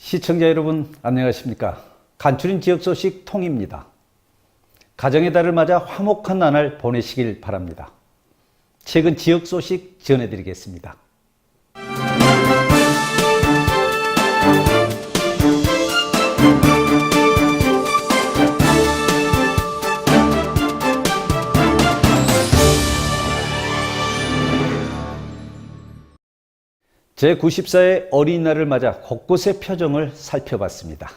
시청자 여러분 안녕하십니까. 간추린 지역 소식 통입니다. 가정의 달을 맞아 화목한 나날 보내시길 바랍니다. 최근 지역 소식 전해드리겠습니다. 제94회 어린이날을 맞아 곳곳의 표정을 살펴봤습니다.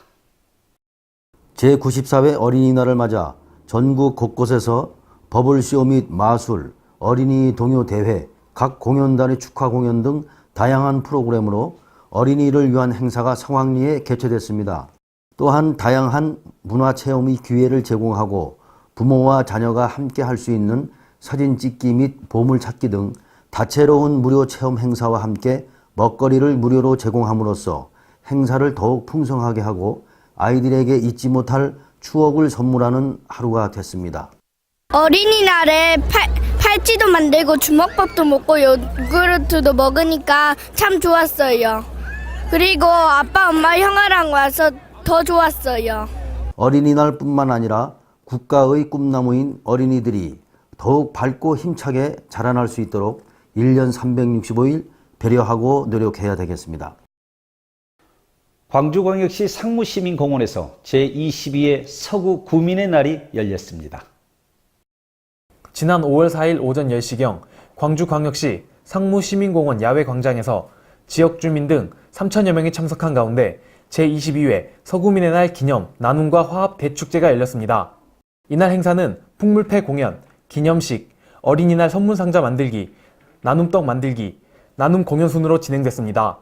제94회 어린이날을 맞아 전국 곳곳에서 버블쇼 및 마술, 어린이 동요 대회, 각 공연단의 축하 공연 등 다양한 프로그램으로 어린이를 위한 행사가 성황리에 개최됐습니다. 또한 다양한 문화체험의 기회를 제공하고 부모와 자녀가 함께 할 수 있는 사진 찍기 및 보물찾기 등 다채로운 무료 체험 행사와 함께 먹거리를 무료로 제공함으로써 행사를 더욱 풍성하게 하고 아이들에게 잊지 못할 추억을 선물하는 하루가 됐습니다. 어린이날에 팔찌도 만들고 주먹밥도 먹고 요구르트도 먹으니까 참 좋았어요. 그리고 아빠, 엄마, 형아랑 와서 더 좋았어요. 어린이날뿐만 아니라 국가의 꿈나무인 어린이들이 더욱 밝고 힘차게 자라날 수 있도록 1년 365일 배려하고 노력해야 되겠습니다. 광주광역시 상무시민공원에서 제22회 서구 구민의 날이 열렸습니다. 지난 5월 4일 오전 10시경 광주광역시 상무시민공원 야외광장에서 지역 주민 등 3천여 명이 참석한 가운데 제22회 서구민의 날 기념 나눔과 화합 대축제가 열렸습니다. 이날 행사는 풍물패 공연, 기념식, 어린이날 선물상자 만들기, 나눔떡 만들기, 나눔 공연 순으로 진행됐습니다.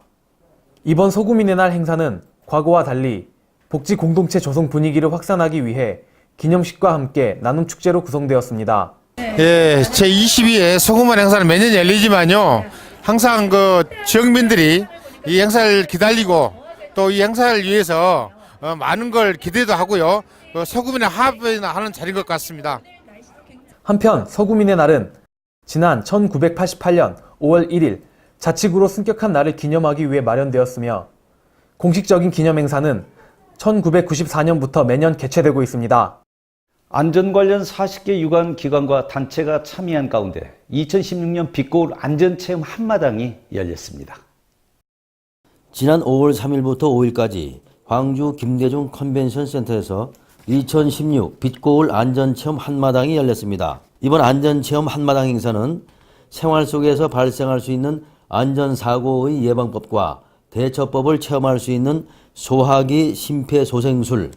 이번 서구민의 날 행사는 과거와 달리 복지 공동체 조성 분위기를 확산하기 위해 기념식과 함께 나눔 축제로 구성되었습니다. 예, 제22회 소규모 행사는 매년 열리지만요, 항상 지역민들이 이 행사를 기다리고 또 이 행사를 위해서 많은 걸 기대도 하고요, 소규모의 화합하는 자리인 것 같습니다. 한편 서구민의 날은 지난 1988년 5월 1일 자치구로 승격한 날을 기념하기 위해 마련되었으며 공식적인 기념 행사는 1994년부터 매년 개최되고 있습니다. 안전 관련 40개 유관기관과 단체가 참여한 가운데 2016년 빛거울 안전체험 한마당이 열렸습니다. 지난 5월 3일부터 5일까지 광주 김대중 컨벤션 센터에서 2016 빛거울 안전체험 한마당이 열렸습니다. 이번 안전체험 한마당 행사는 생활 속에서 발생할 수 있는 안전사고의 예방법과 대처법을 체험할 수 있는 소화기 심폐소생술,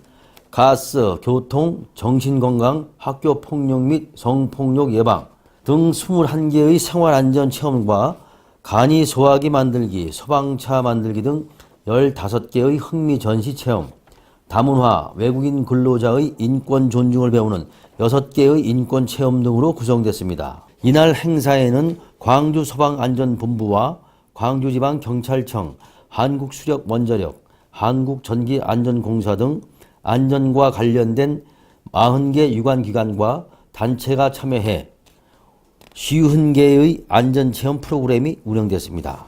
가스, 교통, 정신건강, 학교폭력 및 성폭력 예방 등 21개의 생활안전체험과 간이 소화기 만들기, 소방차 만들기 등 15개의 흥미전시체험, 다문화, 외국인 근로자의 인권 존중을 배우는 6개의 인권체험 등으로 구성됐습니다. 이날 행사에는 광주소방안전본부와 광주지방경찰청, 한국수력원자력, 한국전기안전공사 등 안전과 관련된 40개 유관기관과 단체가 참여해 50개의 안전체험 프로그램이 운영됐습니다.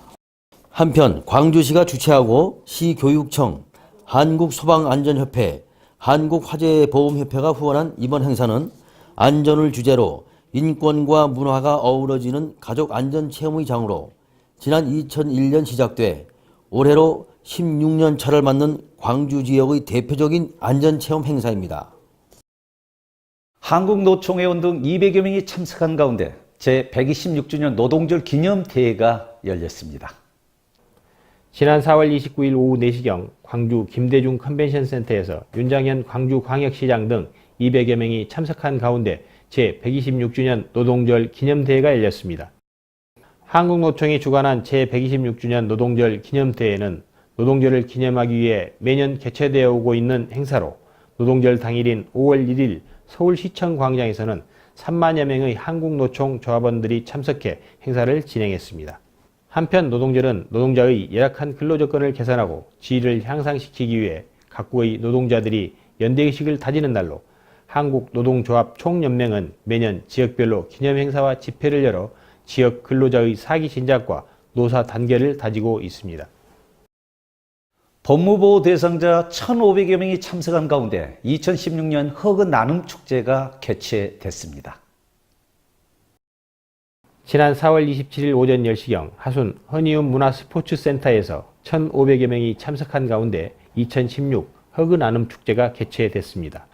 한편 광주시가 주최하고 시교육청, 한국소방안전협회, 한국화재보험협회가 후원한 이번 행사는 안전을 주제로 인권과 문화가 어우러지는 가족안전체험의 장으로 지난 2001년 시작돼 올해로 16년 차를 맞는 광주 지역의 대표적인 안전체험 행사입니다. 한국노총회원 등 200여 명이 참석한 가운데 제126주년 노동절 기념대회가 열렸습니다. 지난 4월 29일 오후 4시경 광주 김대중 컨벤션 센터에서 윤장현 광주광역시장 등 200여 명이 참석한 가운데 제126주년 노동절 기념대회가 열렸습니다. 한국노총이 주관한 제126주년 노동절 기념대회는 노동절을 기념하기 위해 매년 개최되어 오고 있는 행사로 노동절 당일인 5월 1일 서울시청 광장에서는 3만여 명의 한국노총 조합원들이 참석해 행사를 진행했습니다. 한편 노동절은 노동자의 열악한 근로조건을 개선하고 지위를 향상시키기 위해 각국의 노동자들이 연대의식을 다지는 날로 한국노동조합 총연맹은 매년 지역별로 기념행사와 집회를 열어 지역 근로자의 사기 진작과 노사 단계를 다지고 있습니다. 법무보호 대상자 1,500여 명이 참석한 가운데 2016년 허그 나눔 축제가 개최됐습니다. 지난 4월 27일 오전 10시경 하순 허니움 문화스포츠센터에서 1,500여 명이 참석한 가운데 2016 허그 나눔 축제가 개최됐습니다.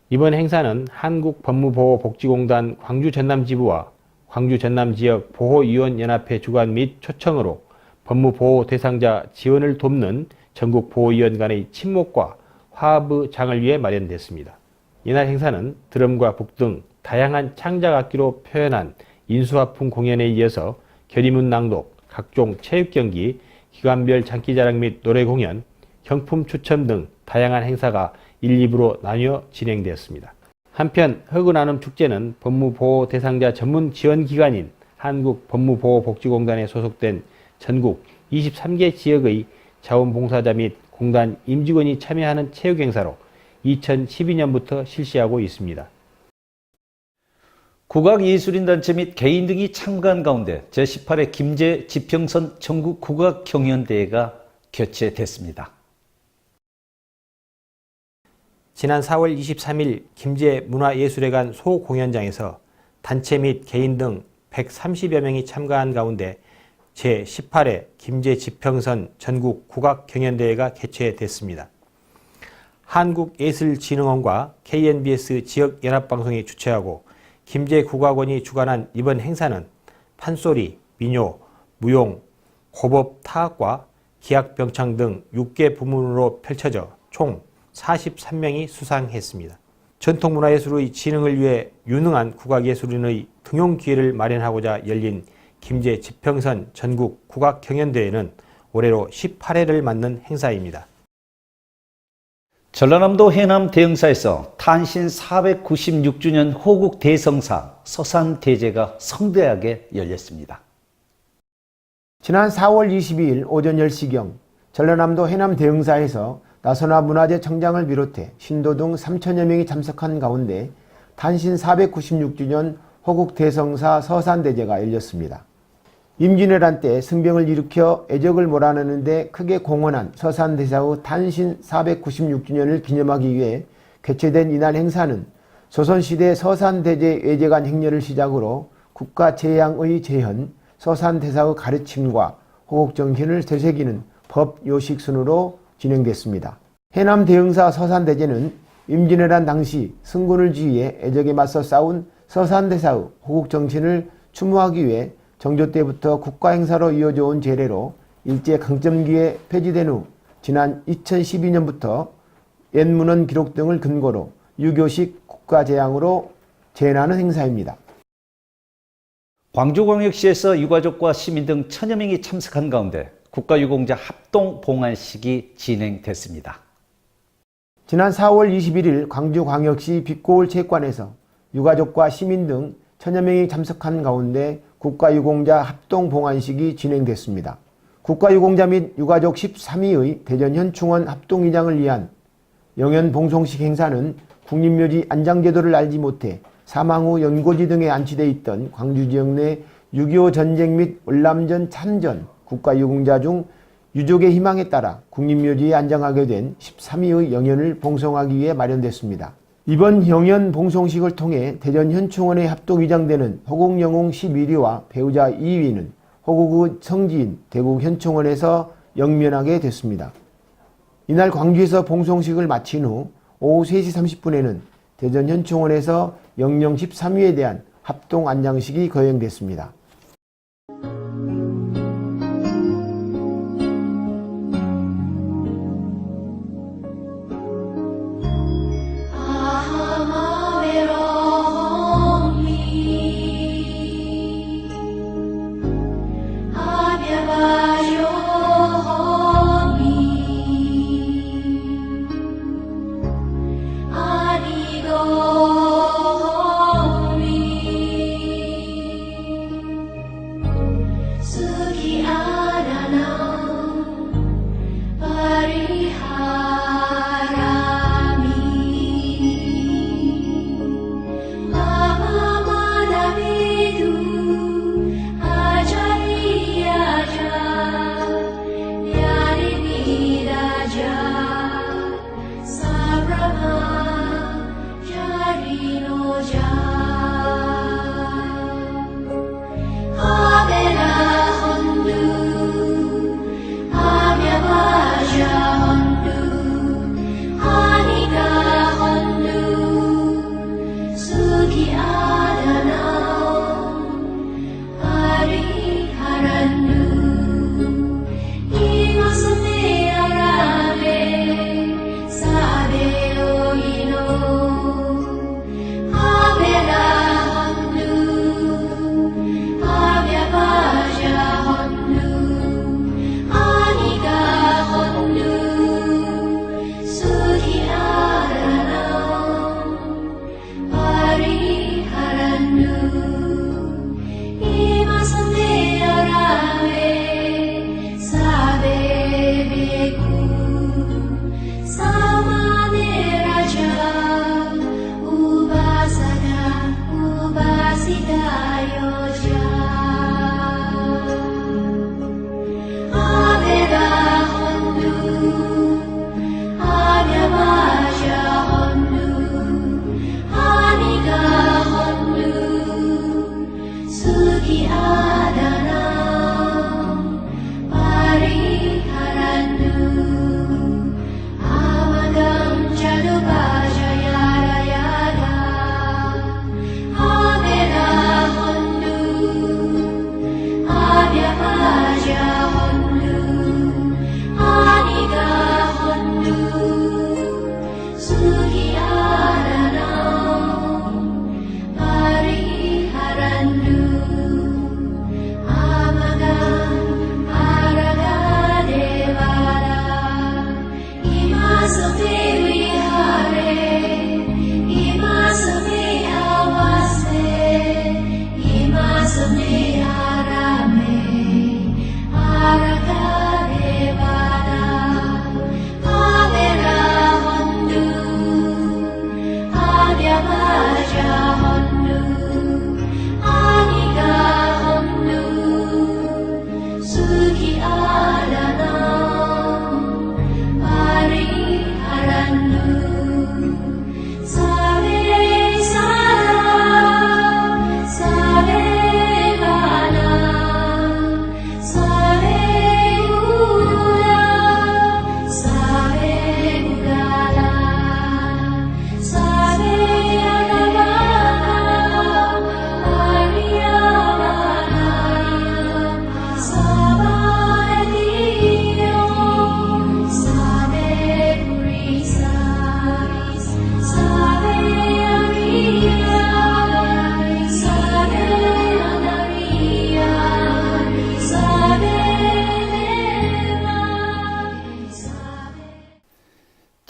이번 행사는 한국법무보호복지공단 광주 전남지부와 광주 전남지역 보호위원연합회 주관 및 초청으로 법무보호 대상자 지원을 돕는 전국 보호위원 간의 친목과 화합의 장을 위해 마련됐습니다. 이날 행사는 드럼과 북 등 다양한 창작악기로 표현한 인수화풍 공연에 이어서 결의문 낭독, 각종 체육경기, 기관별 장기자랑 및 노래공연, 경품 추첨 등 다양한 행사가 1, 2부로 나뉘어 진행되었습니다. 한편 허그 나눔 축제는 법무보호 대상자 전문 지원기관인 한국법무보호복지공단에 소속된 전국 23개 지역의 자원봉사자 및 공단 임직원이 참여하는 체육행사로 2012년부터 실시하고 있습니다. 국악예술인단체 및 개인 등이 참가한 가운데 제18회 김제 지평선 전국 국악경연대회가 개최됐습니다. 지난 4월 23일 김제 문화예술회관 소공연장에서 단체 및 개인 등 130여 명이 참가한 가운데 제18회 김제 지평선 전국 국악경연대회가 개최됐습니다. 한국예술진흥원과 KNBS 지역연합방송이 주최하고 김제국악원이 주관한 이번 행사는 판소리, 민요, 무용, 고법 타악과 기악병창 등 6개 부문으로 펼쳐져 총 43명이 수상했습니다. 전통문화예술의 진흥을 위해 유능한 국악예술인의 등용 기회를 마련하고자 열린 김제 지평선 전국 국악경연대회는 올해로 18회를 맞는 행사입니다. 전라남도 해남 대흥사에서 탄신 496주년 호국 대성사 서산대제가 성대하게 열렸습니다. 지난 4월 22일 오전 10시경 전라남도 해남 대흥사에서 나선화 문화재청장을 비롯해 신도 등 3천여 명이 참석한 가운데 탄신 496주년 호국 대성사 서산대제가 열렸습니다. 임진왜란 때 승병을 일으켜 애적을 몰아내는 데 크게 공헌한 서산대사의 탄신 496주년을 기념하기 위해 개최된 이날 행사는 조선시대 서산대제 외제관 행렬을 시작으로 국가재앙의 재현, 서산대사의 가르침과 호국정신을 되새기는 법요식 순으로 진행됐습니다. 해남 대흥사 서산대제는 임진왜란 당시 승군을 지휘해 애적에 맞서 싸운 서산대사의 호국정신을 추모하기 위해 정조 때부터 국가행사로 이어져 온 제례로 일제강점기에 폐지된 후 지난 2012년부터 옛문헌 기록 등을 근거로 유교식 국가재앙으로 재현하는 행사입니다. 광주광역시에서 유가족과 시민 등 1,000여 명이 참석한 가운데 국가유공자 합동봉안식이 진행됐습니다. 지난 4월 21일 광주광역시 빛고울 체육관에서 유가족과 시민 등 1,000여 명이 참석한 가운데 국가유공자 합동봉안식이 진행됐습니다. 국가유공자 및 유가족 13위의 대전현충원 합동위장을 위한 영연봉송식 행사는 국립묘지 안장제도를 알지 못해 사망 후 연고지 등에 안치돼 있던 광주 지역 내 6.25 전쟁 및 월남전 참전 국가유공자 중 유족의 희망에 따라 국립묘지에 안장하게 된 13위의 영연을 봉송하기 위해 마련됐습니다. 이번 영연 봉송식을 통해 대전현충원에 합동위장되는 호국영웅 11위와 배우자 2위는 호국의 성지인 대구현충원에서 영면하게 됐습니다. 이날 광주에서 봉송식을 마친 후 오후 3시 30분에는 대전현충원에서 영영 13위에 대한 합동 안장식이 거행됐습니다.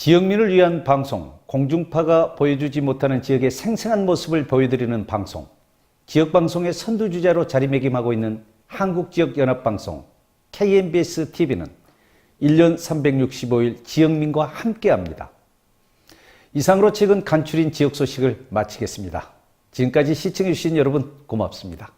지역민을 위한 방송, 공중파가 보여주지 못하는 지역의 생생한 모습을 보여드리는 방송, 지역방송의 선두주자로 자리매김하고 있는 한국지역연합방송 KNBS-TV는 1년 365일 지역민과 함께합니다. 이상으로 최근 간추린 지역 소식을 마치겠습니다. 지금까지 시청해주신 여러분 고맙습니다.